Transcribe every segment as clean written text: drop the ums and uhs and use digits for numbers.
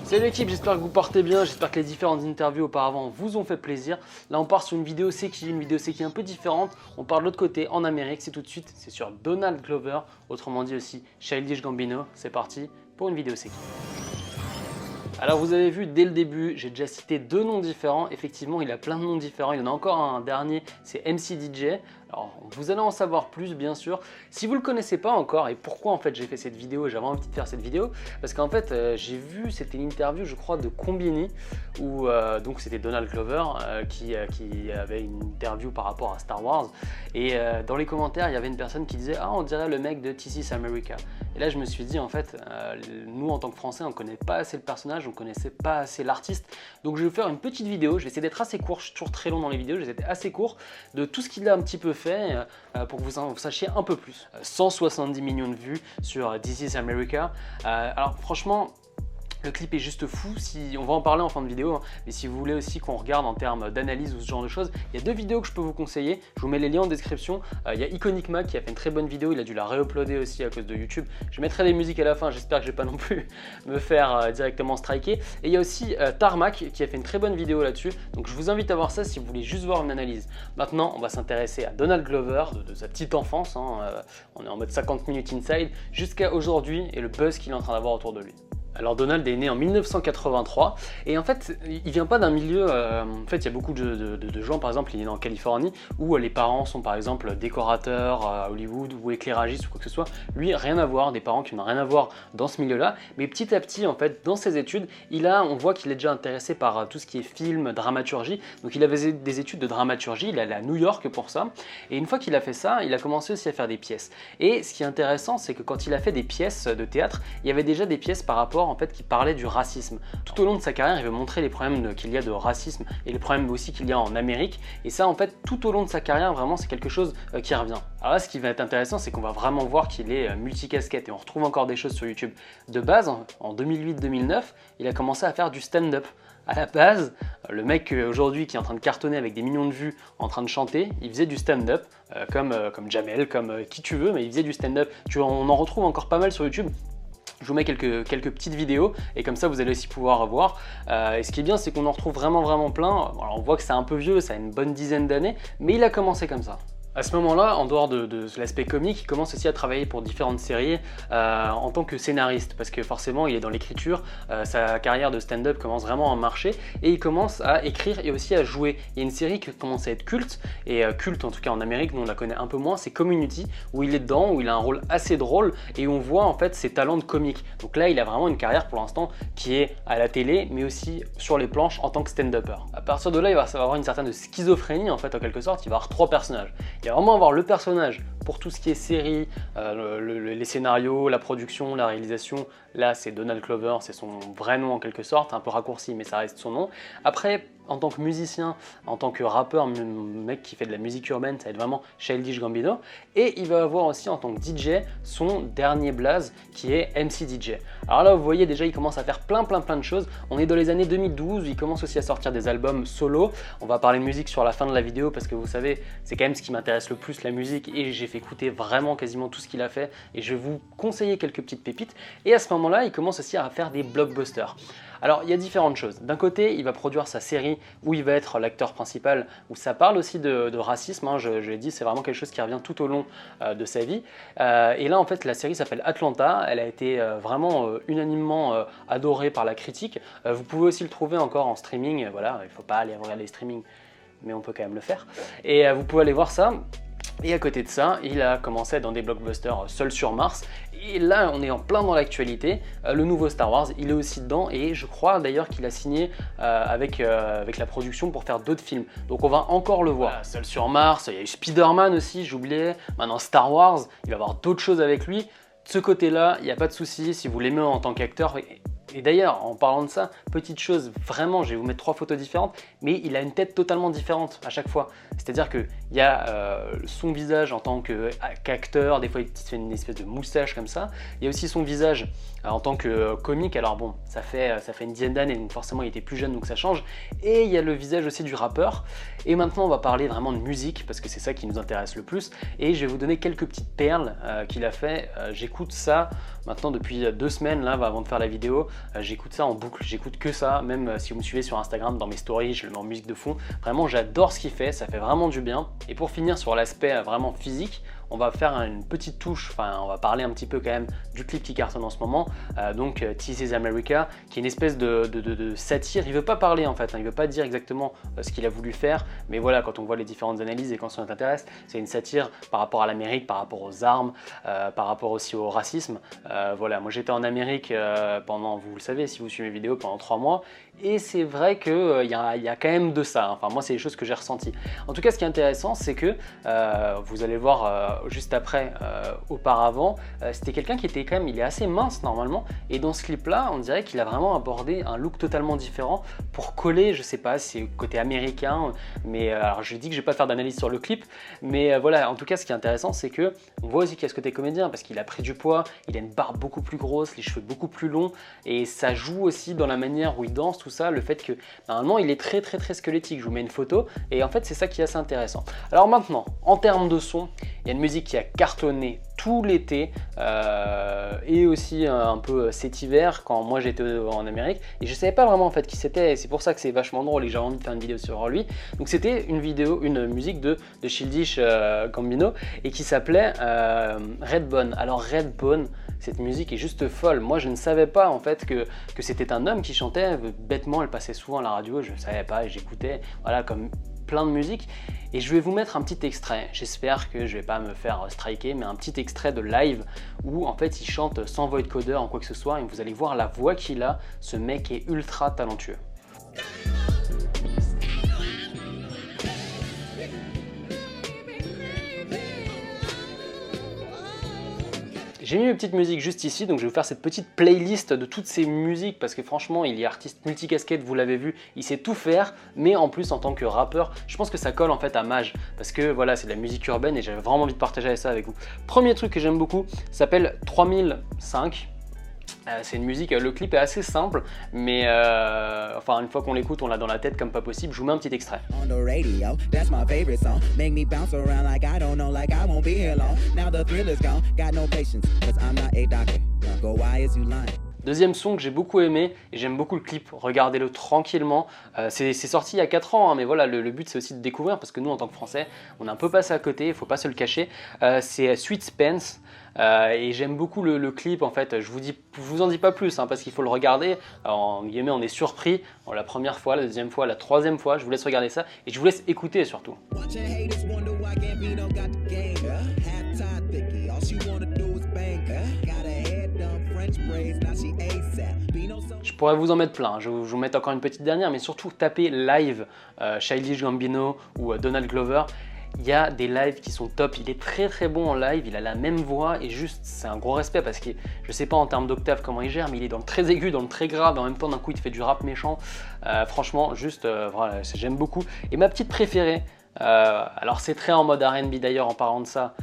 Salut l'équipe, j'espère que vous portez bien, j'espère que les différentes interviews auparavant vous ont fait plaisir. Là on part sur une vidéo c'est qui un peu différente. On part de l'autre côté, en Amérique, c'est tout de suite, c'est sur Donald Glover, autrement dit aussi Childish Gambino. C'est parti pour une vidéo c'est qui. Alors vous avez vu dès le début, j'ai déjà cité deux noms différents. Effectivement, il a plein de noms différents. Il y en a encore un dernier, c'est MC DJ. Alors vous allez en savoir plus bien sûr. Si vous ne le connaissez pas encore, et pourquoi en fait j'ai fait cette vidéo, j'avais envie de faire cette vidéo, parce qu'en fait j'ai vu, c'était une interview je crois de Combini, où donc c'était Donald Glover qui avait une interview par rapport à Star Wars. Et dans les commentaires, il y avait une personne qui disait « Ah, on dirait le mec de This is America ». Et là je me suis dit en fait, nous en tant que Français, on ne connaît pas assez le personnage, on ne connaissait pas assez l'artiste. Donc je vais vous faire une petite vidéo, je vais essayer d'être assez court, je suis toujours très long dans les vidéos, je vais être assez court de tout ce qu'il a un petit peu fait pour que vous sachiez un peu plus. 170 millions de vues sur This is America. Alors franchement, le clip est juste fou, on va en parler en fin de vidéo, hein, mais si vous voulez aussi qu'on regarde en termes d'analyse ou ce genre de choses, il y a deux vidéos que je peux vous conseiller, je vous mets les liens en description. Il y a Iconic Mac qui a fait une très bonne vidéo, il a dû la réuploader aussi à cause de YouTube. Je mettrai les musiques à la fin, j'espère que je vais pas non plus me faire directement striker. Et il y a aussi Tarmac qui a fait une très bonne vidéo là-dessus, donc je vous invite à voir ça si vous voulez juste voir une analyse. Maintenant, on va s'intéresser à Donald Glover, de sa petite enfance, hein, on est en mode 50 minutes inside, jusqu'à aujourd'hui et le buzz qu'il est en train d'avoir autour de lui. Alors Donald est né en 1983 et en fait il vient pas d'un milieu, en fait il y a beaucoup de gens, par exemple il est né en Californie où les parents sont par exemple décorateurs à Hollywood ou éclairagistes ou quoi que ce soit. Lui rien à voir, des parents qui n'ont rien à voir dans ce milieu là, mais petit à petit en fait dans ses études on voit qu'il est déjà intéressé par tout ce qui est film, dramaturgie, donc il avait des études de dramaturgie, il allait à New York pour ça et une fois qu'il a fait ça il a commencé aussi à faire des pièces. Et ce qui est intéressant c'est que quand il a fait des pièces de théâtre, il y avait déjà des pièces par rapport en fait qui parlait du racisme. Tout au long de sa carrière, il veut montrer les problèmes qu'il y a de racisme et les problèmes aussi qu'il y a en Amérique. Et ça, en fait, tout au long de sa carrière, vraiment, c'est quelque chose qui revient. Alors là, ce qui va être intéressant, c'est qu'on va vraiment voir qu'il est multicasquette et on retrouve encore des choses sur YouTube. De base, en 2008-2009, il a commencé à faire du stand-up. À la base, le mec aujourd'hui qui est en train de cartonner avec des millions de vues en train de chanter, il faisait du stand-up, comme Jamel, comme qui tu veux, mais il faisait du stand-up. On en retrouve encore pas mal sur YouTube. Je vous mets quelques petites vidéos et comme ça vous allez aussi pouvoir voir. Et ce qui est bien, c'est qu'on en retrouve vraiment plein. Alors, on voit que c'est un peu vieux, ça a une bonne dizaine d'années, mais il a commencé comme ça. À ce moment-là, en dehors de l'aspect comique, il commence aussi à travailler pour différentes séries en tant que scénariste parce que forcément il est dans l'écriture, sa carrière de stand-up commence vraiment à marcher et il commence à écrire et aussi à jouer. Il y a une série qui commence à être culte, et culte en tout cas en Amérique, nous on la connaît un peu moins, c'est Community, où il est dedans, où il a un rôle assez drôle et où on voit en fait ses talents de comique. Donc là il a vraiment une carrière pour l'instant qui est à la télé mais aussi sur les planches en tant que stand-upper. À partir de là il va avoir une certaine schizophrénie en fait en quelque sorte, il va avoir trois personnages. Il va vraiment avoir le personnage pour tout ce qui est série, les scénarios, la production, la réalisation. Là c'est Donald Glover, c'est son vrai nom en quelque sorte, un peu raccourci mais ça reste son nom. Après en tant que musicien, en tant que rappeur, mec qui fait de la musique urbaine, ça va être vraiment Childish Gambino. Et il va avoir aussi en tant que DJ son dernier blaze qui est MC DJ. Alors là vous voyez déjà il commence à faire plein de choses. On est dans les années 2012, il commence aussi à sortir des albums solo. On va parler de musique sur la fin de la vidéo parce que vous savez c'est quand même ce qui m'intéresse le plus, la musique, et j'ai fait écouter vraiment quasiment tout ce qu'il a fait et je vais vous conseiller quelques petites pépites. Et à ce moment là il commence aussi à faire des blockbusters. Alors il y a différentes choses. D'un côté il va produire sa série où il va être l'acteur principal, où ça parle aussi de racisme, hein, je l'ai dit, c'est vraiment quelque chose qui revient tout au long de sa vie. Et là en fait la série s'appelle Atlanta, elle a été vraiment unanimement adorée par la critique. Vous pouvez aussi le trouver encore en streaming, voilà, il ne faut pas aller regarder les streaming, mais on peut quand même le faire. Et vous pouvez aller voir ça. Et à côté de ça, il a commencé à être dans des blockbusters Seul sur Mars. Et là, on est en plein dans l'actualité. Le nouveau Star Wars, il est aussi dedans. Et je crois d'ailleurs qu'il a signé avec la production pour faire d'autres films. Donc on va encore le voir. Voilà, Seul sur Mars, il y a eu Spider-Man aussi, j'oubliais. Maintenant Star Wars, il va y avoir d'autres choses avec lui. De ce côté-là, il n'y a pas de souci si vous l'aimez en tant qu'acteur. Et d'ailleurs, en parlant de ça, petite chose, vraiment, je vais vous mettre 3 photos différentes, mais il a une tête totalement différente à chaque fois. C'est-à-dire qu'il y a son visage en tant qu'acteur, des fois il se fait une espèce de moustache comme ça. Il y a aussi son visage en tant que comique, alors bon, ça fait une dizaine d'années, donc forcément il était plus jeune, donc ça change. Et il y a le visage aussi du rappeur. Et maintenant on va parler vraiment de musique, parce que c'est ça qui nous intéresse le plus. Et je vais vous donner quelques petites perles qu'il a fait. J'écoute ça maintenant depuis 2 semaines, là, avant de faire la vidéo. j'écoute ça en boucle, j'écoute que ça, même si vous me suivez sur Instagram, dans mes stories, je le mets en musique de fond. Vraiment, j'adore ce qu'il fait, ça fait vraiment du bien. Et pour finir sur l'aspect vraiment physique, on va faire une petite touche, enfin on va parler un petit peu quand même du clip qui cartonne en ce moment, donc This is America, qui est une espèce de satire. Il veut pas parler en fait, hein, il veut pas dire exactement ce qu'il a voulu faire, mais voilà, quand on voit les différentes analyses et quand ça nous intéresse, c'est une satire par rapport à l'Amérique, par rapport aux armes, par rapport aussi au racisme. Voilà, moi j'étais en Amérique pendant, vous le savez si vous suivez mes vidéos, pendant 3 mois, et c'est vrai qu'il y a quand même de ça, enfin moi c'est les choses que j'ai ressenties. En tout cas, ce qui est intéressant, c'est que vous allez voir juste après, auparavant, c'était quelqu'un qui était quand même, il est assez mince normalement, et dans ce clip là on dirait qu'il a vraiment abordé un look totalement différent pour coller, je sais pas si c'est côté américain, mais alors je dis que je vais pas faire d'analyse sur le clip, mais voilà, en tout cas ce qui est intéressant, c'est que on voit aussi qu'il y a ce côté comédien, parce qu'il a pris du poids, il a une barbe beaucoup plus grosse, les cheveux beaucoup plus longs, et ça joue aussi dans la manière où il danse, tout ça, le fait que normalement il est très squelettique. Je vous mets une photo, et en fait c'est ça qui est assez intéressant. Alors maintenant, en termes de son, il y a une musique qui a cartonné tout l'été et aussi un peu cet hiver quand moi j'étais en Amérique, et je savais pas vraiment en fait qui c'était, et c'est pour ça que c'est vachement drôle et que j'avais envie de faire une vidéo sur lui. Donc c'était une musique de Childish Gambino, et qui s'appelait Redbone. Alors Redbone, cette musique est juste folle. Moi je ne savais pas en fait que c'était un homme qui chantait. Bêtement, elle passait souvent à la radio, je ne savais pas et j'écoutais, voilà, comme plein de musique. Et je vais vous mettre un petit extrait, j'espère que je vais pas me faire striker, mais un petit extrait de live où en fait il chante sans voice-coder en quoi que ce soit, et vous allez voir la voix qu'il a. Ce mec est ultra talentueux. J'ai mis une petite musique juste ici, donc je vais vous faire cette petite playlist de toutes ces musiques, parce que franchement il est artiste multicasquette, vous l'avez vu, il sait tout faire, mais en plus en tant que rappeur, je pense que ça colle en fait à Maj, parce que voilà, c'est de la musique urbaine et j'avais vraiment envie de partager ça avec vous. Premier truc que j'aime beaucoup, s'appelle 3005. C'est une musique, le clip est assez simple, mais enfin une fois qu'on l'écoute, on l'a dans la tête comme pas possible. Je vous mets un petit extrait. Deuxième son que j'ai beaucoup aimé, et j'aime beaucoup le clip, regardez-le tranquillement. C'est sorti il y a 4 ans, hein, mais voilà, le but c'est aussi de découvrir, parce que nous en tant que Français, on est un peu passé à côté, il ne faut pas se le cacher. C'est Sweet Spence, et j'aime beaucoup le clip en fait. Je vous en dis pas plus, hein, parce qu'il faut le regarder. Alors, en guillemets, on est surpris la première fois, la deuxième fois, la troisième fois. Je vous laisse regarder ça, et je vous laisse écouter surtout. Je pourrais vous en mettre plein, je vais vous mettre encore une petite dernière, mais surtout tapez live Childish Gambino ou Donald Glover. Il y a des lives qui sont top, il est très bon en live, il a la même voix, et juste c'est un gros respect, parce que je sais pas en termes d'octave comment il gère, mais il est dans le très aigu, dans le très grave, et en même temps d'un coup il te fait du rap méchant. Franchement juste voilà, j'aime beaucoup. Et ma petite préférée, alors c'est très en mode R&B d'ailleurs, en parlant de ça,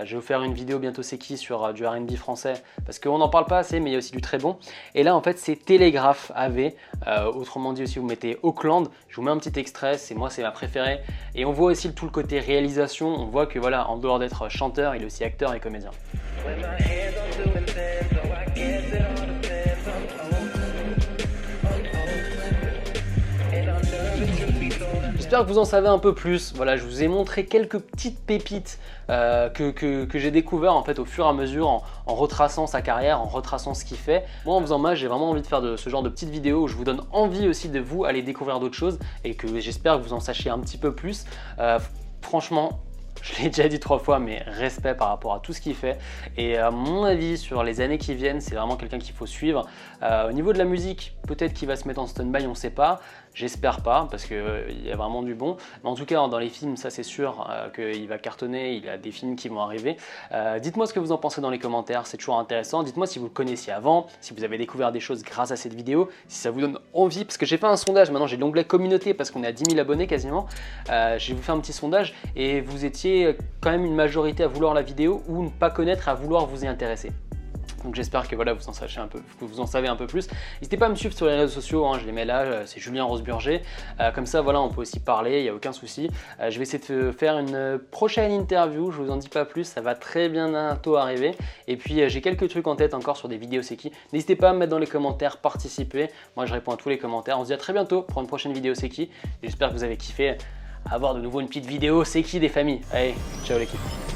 je vais vous faire une vidéo bientôt c'est qui sur du R&B français, parce qu'on n'en parle pas assez, mais il y a aussi du très bon. Et là en fait c'est Télégraphe AV, autrement dit aussi vous mettez Auckland. Je vous mets un petit extrait, c'est ma préférée, et on voit aussi tout le côté réalisation. On voit que voilà, en dehors d'être chanteur, il est aussi acteur et comédien. J'espère que vous en savez un peu plus. Voilà, je vous ai montré quelques petites pépites que j'ai découvert en fait au fur et à mesure, en retraçant sa carrière, en retraçant ce qu'il fait. Moi en faisant Maj, j'ai vraiment envie de faire ce genre de petites vidéos où je vous donne envie aussi de vous aller découvrir d'autres choses, et que j'espère que vous en sachiez un petit peu plus. Franchement, je l'ai déjà dit 3 fois, mais respect par rapport à tout ce qu'il fait. Et à mon avis, sur les années qui viennent, c'est vraiment quelqu'un qu'il faut suivre. Au niveau de la musique, peut-être qu'il va se mettre en stand-by, on ne sait pas. J'espère pas, parce qu'il y a vraiment du bon. Mais en tout cas, dans les films, ça c'est sûr qu'il va cartonner. Il y a des films qui vont arriver. Dites-moi ce que vous en pensez dans les commentaires, c'est toujours intéressant. Dites-moi si vous le connaissiez avant, si vous avez découvert des choses grâce à cette vidéo, si ça vous donne envie. Parce que j'ai fait un sondage, maintenant j'ai l'onglet communauté, parce qu'on est à 10 000 abonnés quasiment. Je vais vous faire un petit sondage, et vous étiez quand même une majorité à vouloir la vidéo, ou ne pas connaître, à vouloir vous y intéresser. Donc j'espère que voilà, vous en savez un peu plus. N'hésitez pas à me suivre sur les réseaux sociaux, hein, je les mets là, c'est Julien Rosburger. Comme ça, voilà, on peut aussi parler, il n'y a aucun souci. Je vais essayer de faire une prochaine interview, je vous en dis pas plus, ça va très bientôt arriver. Et puis j'ai quelques trucs en tête encore sur des vidéos c'est qui. N'hésitez pas à me mettre dans les commentaires, participer. Moi je réponds à tous les commentaires. On se dit à très bientôt pour une prochaine vidéo c'est qui. J'espère que vous avez kiffé avoir de nouveau une petite vidéo c'est qui des familles. Allez, ciao l'équipe.